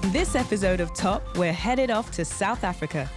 This episode of Top, we're headed off to South Africa.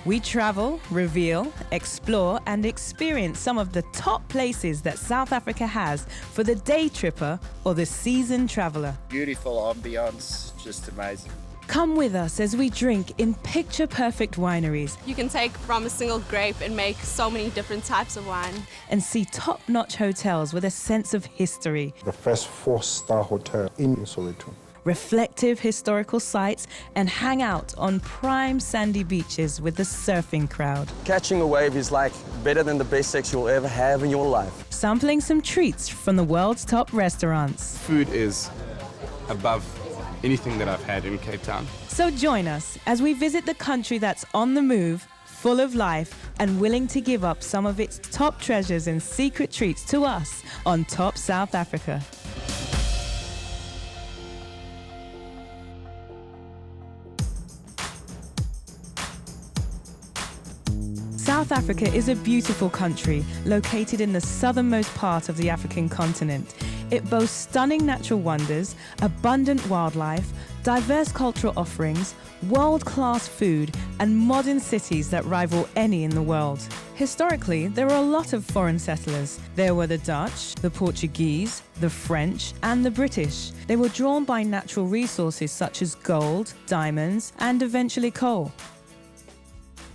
We travel, reveal, explore, and experience some of the top places that South Africa has for the day tripper or the seasoned traveler. Beautiful ambience, just amazing. Come with us as we drink in picture-perfect wineries. You can take from a single grape and make so many different types of wine. And see top-notch hotels with a sense of history. The first 4-star hotel in Soweto. Reflective historical sites, and hang out on prime sandy beaches with the surfing crowd. Catching a wave is like better than the best sex you'll ever have in your life. Sampling some treats from the world's top restaurants. Food is above anything that I've had in Cape Town. So join us as we visit the country that's on the move, full of life, and willing to give up some of its top treasures and secret treats to us on Top South Africa. South Africa is a beautiful country located in the southernmost part of the African continent. It boasts stunning natural wonders, abundant wildlife, diverse cultural offerings, world-class food, and modern cities that rival any in the world. Historically, there were a lot of foreign settlers. There were the Dutch, the Portuguese, the French, and the British. They were drawn by natural resources such as gold, diamonds, and eventually coal.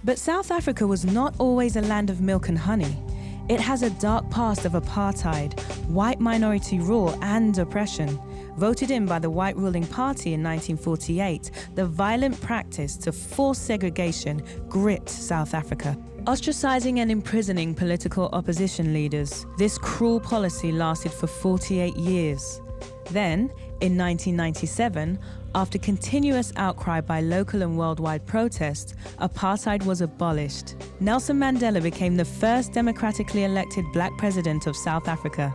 But South Africa was not always a land of milk and honey. It has a dark past of apartheid, white minority rule, and oppression. Voted in by the white ruling party in 1948, the violent practice to force segregation gripped South Africa, ostracizing and imprisoning political opposition leaders. This cruel policy lasted for 48 years. Then, in 1997, after continuous outcry by local and worldwide protest, apartheid was abolished. Nelson Mandela became the first democratically elected black president of South Africa.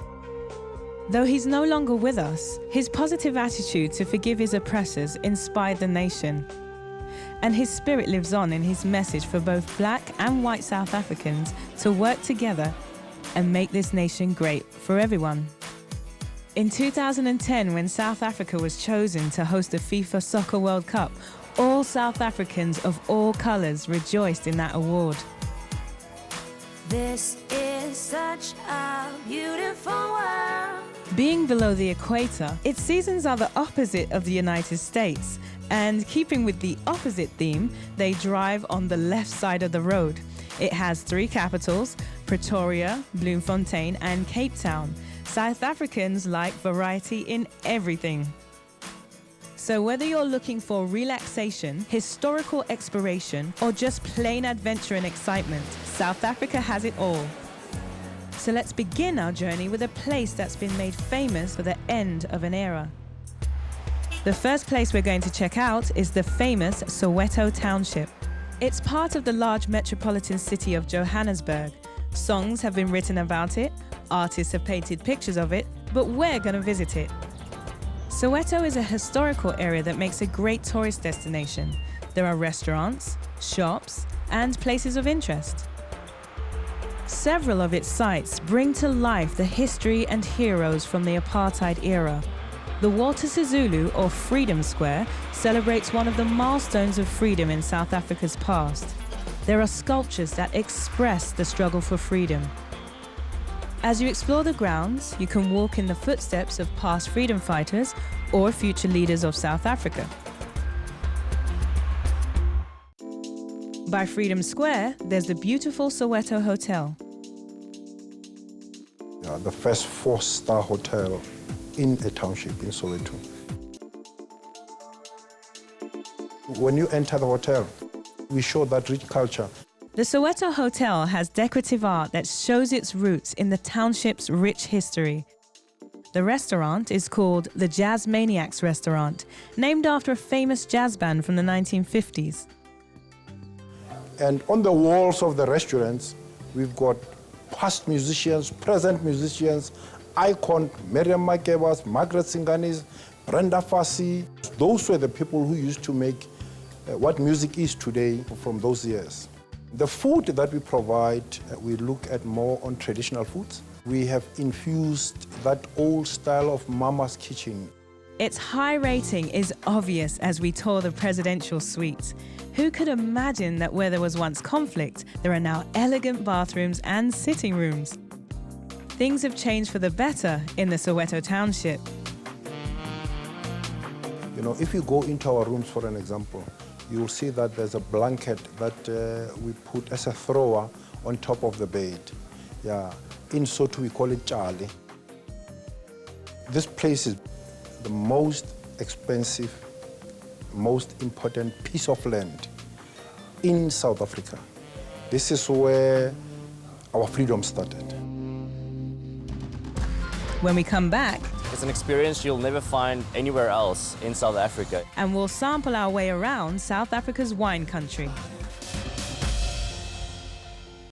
Though he's no longer with us, his positive attitude to forgive his oppressors inspired the nation. And his spirit lives on in his message for both black and white South Africans to work together and make this nation great for everyone. In 2010, when South Africa was chosen to host the FIFA Soccer World Cup, all South Africans of all colours rejoiced in that award. This is such a beautiful world. Being below the equator, its seasons are the opposite of the United States. And keeping with the opposite theme, they drive on the left side of the road. It has 3 capitals, Pretoria, Bloemfontein, and Cape Town. South Africans like variety in everything. So whether you're looking for relaxation, historical exploration, or just plain adventure and excitement, South Africa has it all. So let's begin our journey with a place that's been made famous for the end of an era. The first place we're going to check out is the famous Soweto Township. It's part of the large metropolitan city of Johannesburg. Songs have been written about it, artists have painted pictures of it, but we're going to visit it. Soweto is a historical area that makes a great tourist destination. There are restaurants, shops, and places of interest. Several of its sites bring to life the history and heroes from the apartheid era. The Walter Sisulu, or Freedom Square, celebrates one of the milestones of freedom in South Africa's past. There are sculptures that express the struggle for freedom. As you explore the grounds, you can walk in the footsteps of past freedom fighters or future leaders of South Africa. By Freedom Square, there's the beautiful Soweto Hotel. The first 4-star hotel in a township in Soweto. When you enter the hotel, we show that rich culture. The Soweto Hotel has decorative art that shows its roots in the township's rich history. The restaurant is called the Jazz Maniacs Restaurant, named after a famous jazz band from the 1950s. And on the walls of the restaurants, we've got past musicians, present musicians, icon Miriam Makebas, Margaret Singanis, Brenda Fassie. Those were the people who used to make what music is today from those years. The food that we provide, we look at more on traditional foods. We have infused that old style of mama's kitchen. Its high rating is obvious as we tour the presidential suites. Who could imagine that where there was once conflict, there are now elegant bathrooms and sitting rooms? Things have changed for the better in the Soweto township. You know, if you go into our rooms, for an example, you will see that there's a blanket that we put as a thrower on top of the bed. Yeah, in Sotho we call it Charlie. This place is the most expensive, most important piece of land in South Africa. This is where our freedom started. When we come back, It's an experience you'll never find anywhere else in South Africa. and we'll sample our way around South Africa's wine country.